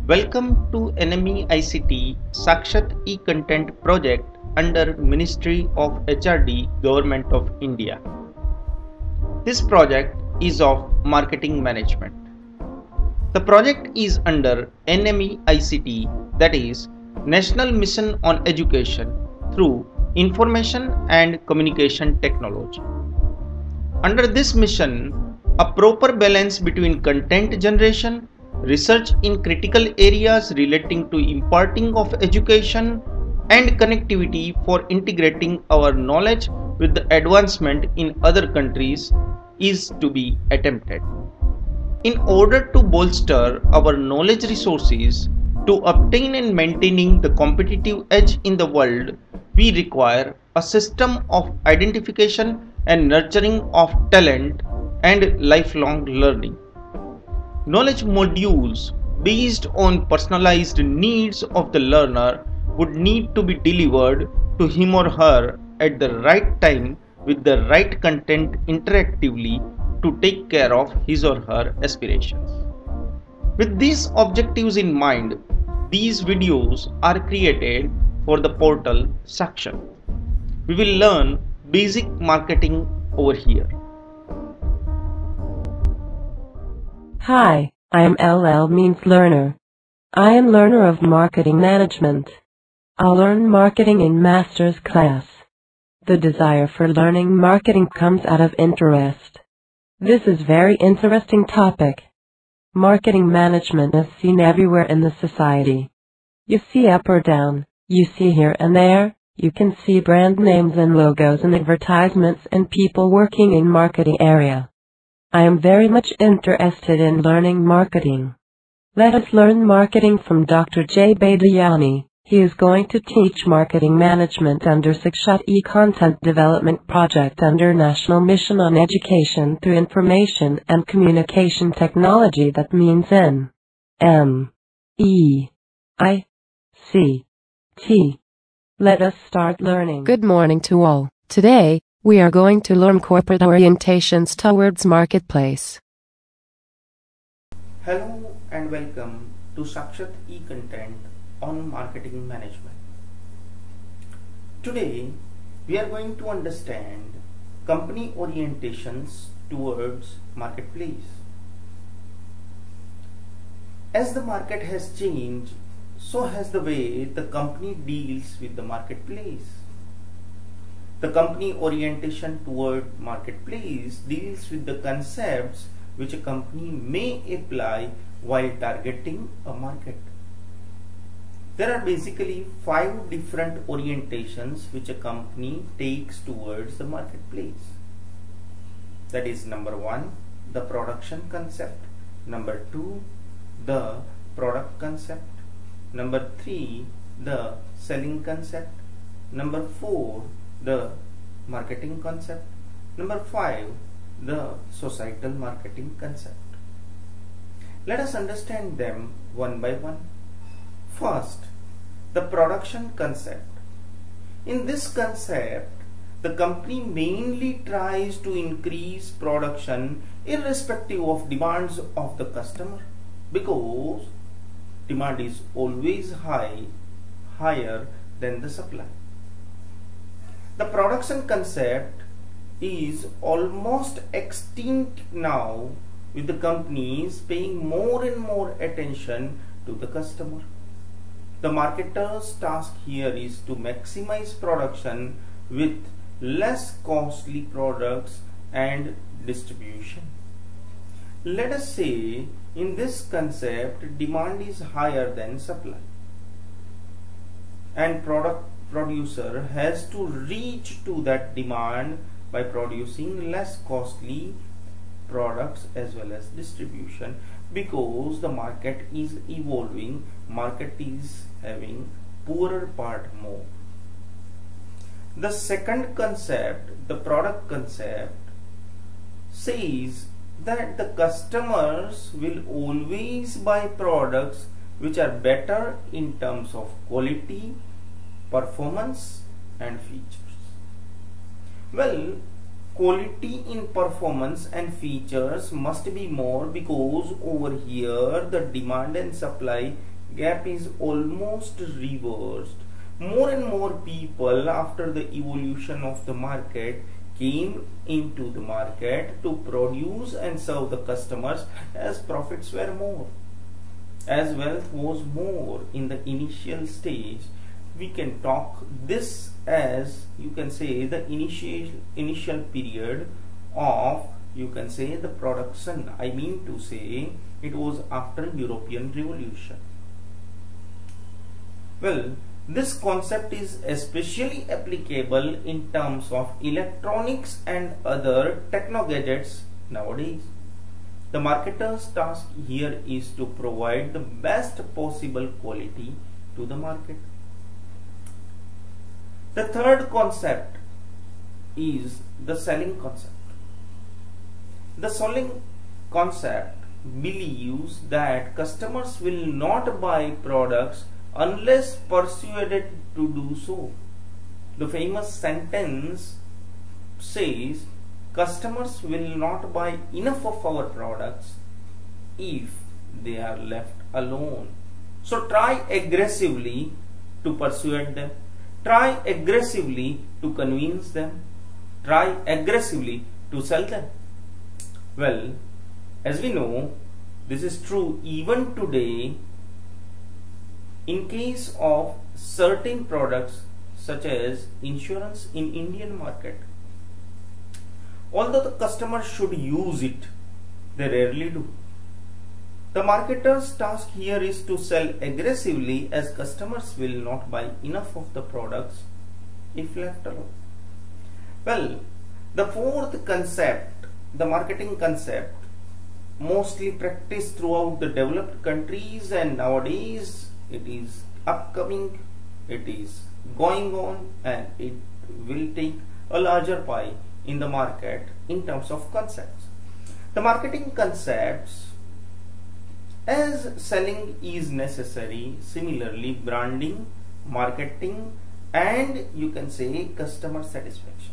Welcome to NME ICT Sakshat e-Content project under Ministry of HRD Government of India. This project is of marketing management. The project is under NME ICT, that is National Mission on Education through Information and Communication Technology. Under this mission, a proper balance between content generation, research in critical areas relating to imparting of education, and connectivity for integrating our knowledge with the advancement in other countries is to be attempted. In order to bolster our knowledge resources to obtain and maintaining the competitive edge in the world, we require a system of identification and nurturing of talent and lifelong learning. Knowledge modules based on personalized needs of the learner would need to be delivered to him or her at the right time with the right content interactively to take care of his or her aspirations. With these objectives in mind, these videos are created for the portal Sakshat. We will learn basic marketing over here. Hi, I am LL means learner. I am learner of marketing management. I'll learn marketing in master's class. The desire for learning marketing comes out of interest. This is very interesting topic. Marketing management is seen everywhere in the society. You see up or down, you see here and there, you can see brand names and logos and advertisements and people working in marketing area. I am very much interested in learning marketing. Let us learn marketing from Dr. J. Badiani. He is going to teach marketing management under Sakshat e-Content Development Project under National Mission on Education through Information and Communication Technology, that means NMEICT. Let us start learning. Good morning to all. Today, we are going to learn corporate orientations towards marketplace. Hello and welcome to Sakshat e-Content on marketing management. Today we are going to understand company orientations towards marketplace. As the market has changed, so has the way the company deals with the marketplace. The company orientation toward marketplace deals with the concepts which a company may apply while targeting a market. There are basically 5 different orientations which a company takes towards the marketplace. That is, number 1, the production concept. Number 2, the product concept. Number 3, the selling concept. Number 4, the marketing concept. Number 5, the societal marketing concept. Let us understand them one by one. First, the production concept. In this concept, the company mainly tries to increase production irrespective of demands of the customer, because demand is always higher than the supply. The production concept is almost extinct now, with the companies paying more and more attention to the customer. The marketer's task here is to maximize production with less costly products and distribution. Let us say in this concept demand is higher than supply, and producer has to reach to that demand by producing less costly products as well as distribution, because the market is evolving, market is having poorer part more. The second concept, the product concept, says that the customers will always buy products which are better in terms of quality, performance and features. Well, quality in performance and features must be more, because over here the demand and supply gap is almost reversed. More and more people after the evolution of the market came into the market to produce and serve the customers, as profits were more, as wealth was more in the initial stage. We can talk this as, you can say, the initial period of, you can say, the production. I mean to say, it was after European Revolution. Well, this concept is especially applicable in terms of electronics and other techno gadgets nowadays. The marketer's task here is to provide the best possible quality to the market. The third concept is the selling concept. The selling concept believes that customers will not buy products unless persuaded to do so. The famous sentence says, customers will not buy enough of our products if they are left alone. So try aggressively to persuade them. Try aggressively to convince them. Try aggressively to sell them. Well, as we know, this is true even today in case of certain products such as insurance in Indian market. Although the customer should use it, they rarely do. The marketer's task here is to sell aggressively, as customers will not buy enough of the products if left alone. Well, the fourth concept, the marketing concept, mostly practiced throughout the developed countries, and nowadays it is upcoming, it is going on, and it will take a larger pie in the market in terms of concepts. The marketing concepts, as selling is necessary, similarly branding, marketing, and you can say customer satisfaction.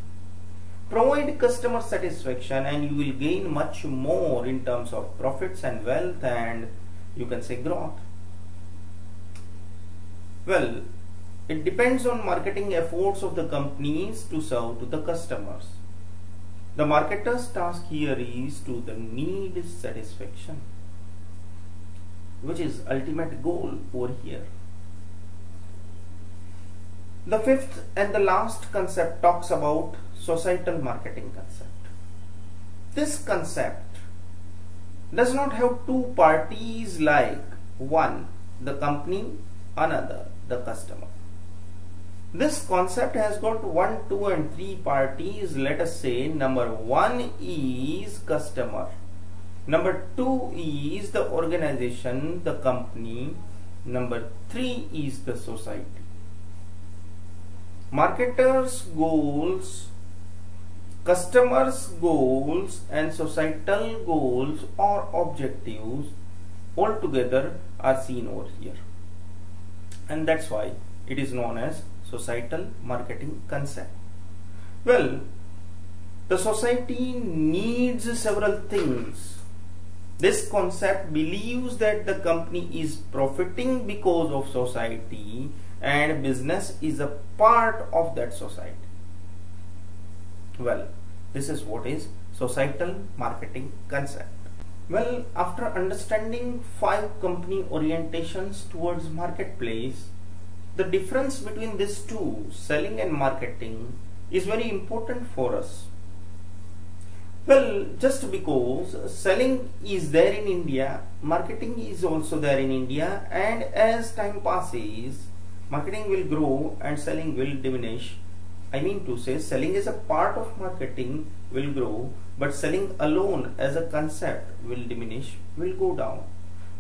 Provide customer satisfaction and you will gain much more in terms of profits and wealth, and you can say growth. Well, it depends on marketing efforts of the companies to serve to the customers. The marketer's task here is to the need satisfaction, which is ultimate goal over here. The fifth and the last concept talks about societal marketing concept. This concept does not have two parties like one, the company, another, the customer. This concept has got 1, 2 and 3 parties. Let us say number 1 is customer, number 2 is the organization, the company, number 3 is the society. Marketers' goals, customers' goals and societal goals or objectives all together are seen over here, and that's why it is known as societal marketing concept. Well, the society needs several things. This concept believes that the company is profiting because of society and business is a part of that society. Well, this is what is societal marketing concept. Well, after understanding 5 company orientations towards marketplace, the difference between these two, selling and marketing, is very important for us. Well, just because selling is there in India, marketing is also there in India, and as time passes, marketing will grow and selling will diminish. I mean to say, selling as a part of marketing will grow, but selling alone as a concept will diminish, will go down.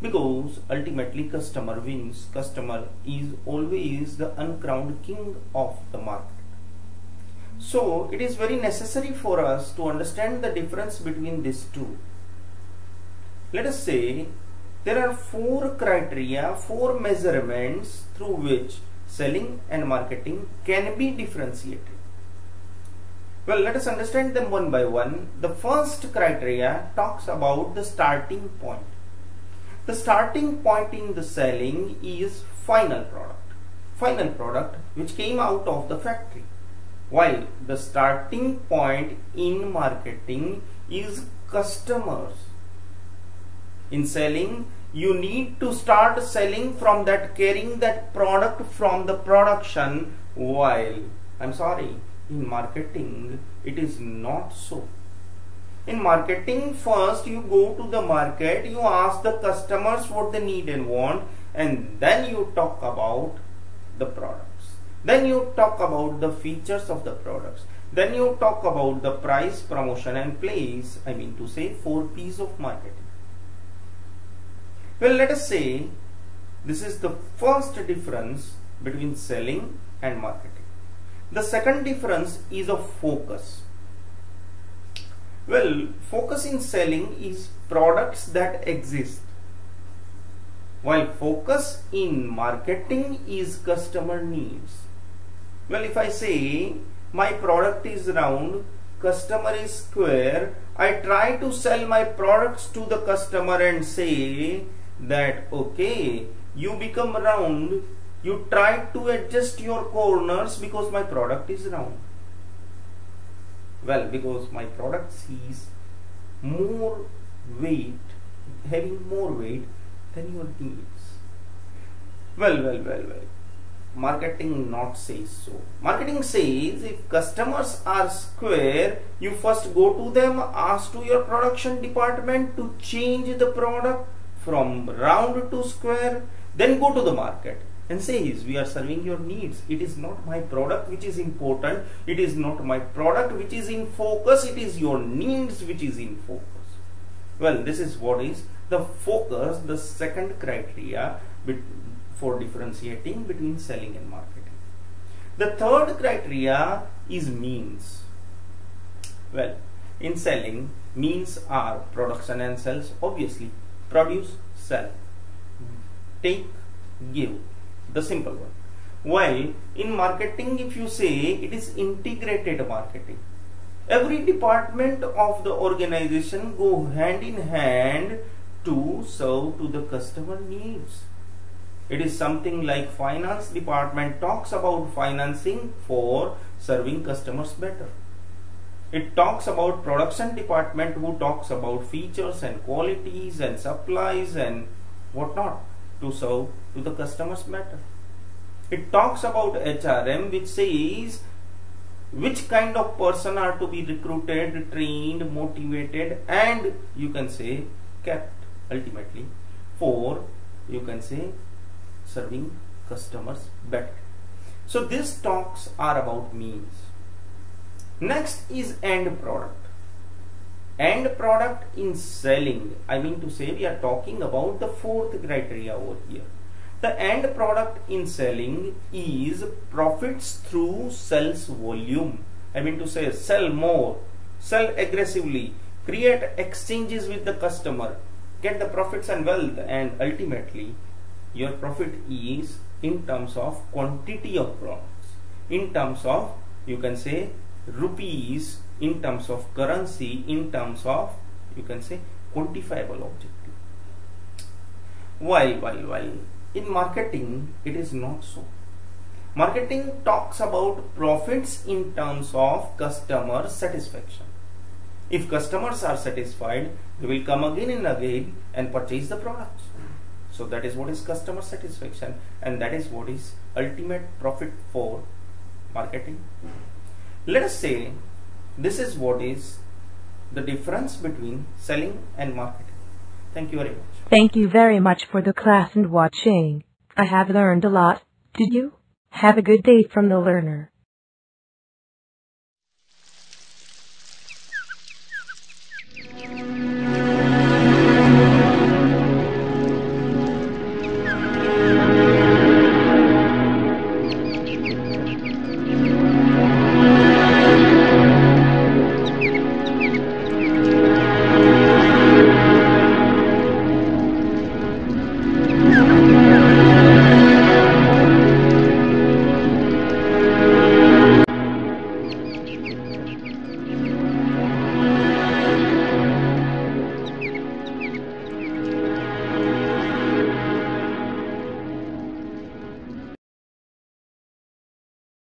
Because ultimately customer wins. Customer is always the uncrowned king of the market. So it is very necessary for us to understand the difference between these two. Let us say there are 4 criteria, 4 measurements through which selling and marketing can be differentiated. Well, let us understand them one by one. The first criteria talks about the starting point. The starting point in the selling is final product which came out of the factory, while the starting point in marketing is customers. In selling, you need to start selling from that, carrying that product from the production, while in marketing it is not so. In marketing, first you go to the market, you ask the customers what they need and want, and then you talk about the products. Then you talk about the features of the products. Then you talk about the price, promotion and place. 4 P's of marketing. Well, let us say this is the first difference between selling and marketing. The second difference is of focus. Well, focus in selling is products that exist, while focus in marketing is customer needs. Well, if I say my product is round, customer is square, I try to sell my products to the customer and say that okay, you become round, you try to adjust your corners because my product is round. Well, because my product is more weight, having more weight than your needs. Well. Marketing not says so. Marketing says if customers are square, you first go to them, ask to your production department to change the product from round to square, then go to the market and says we are serving your needs. It is not my product which is important, it is not my product which is in focus, it is your needs which is in focus. Well, this is what is the focus, the second criteria for differentiating between selling and marketing. The third criteria is means. Well, in selling, means are production and sales, obviously. Produce, sell, take, give, the simple one. While in marketing, if you say, it is integrated marketing. Every department of the organization go hand in hand to serve to the customer needs. It is something like finance department talks about financing for serving customers better. It talks about production department who talks about features and qualities and supplies and whatnot to serve to the customers better. It talks about HRM which says which kind of person are to be recruited, trained, motivated and you can say kept ultimately for you can say serving customers better. So these talks are about means. Next is end product. End product in selling, we are talking about the fourth criteria over here. The end product in selling is profits through sales volume. Sell more, sell aggressively, create exchanges with the customer, get the profits and wealth, and ultimately your profit is in terms of quantity of products, in terms of you can say rupees, in terms of currency, in terms of you can say quantifiable objective. While in marketing it is not so. Marketing talks about profits in terms of customer satisfaction. If customers are satisfied, they will come again and again and purchase the products. So that is what is customer satisfaction, and that is what is ultimate profit for marketing. Let us say this is what is the difference between selling and marketing. Thank you very much. Thank you very much for the class and watching. I have learned a lot. Did you? Have a good day from the learner.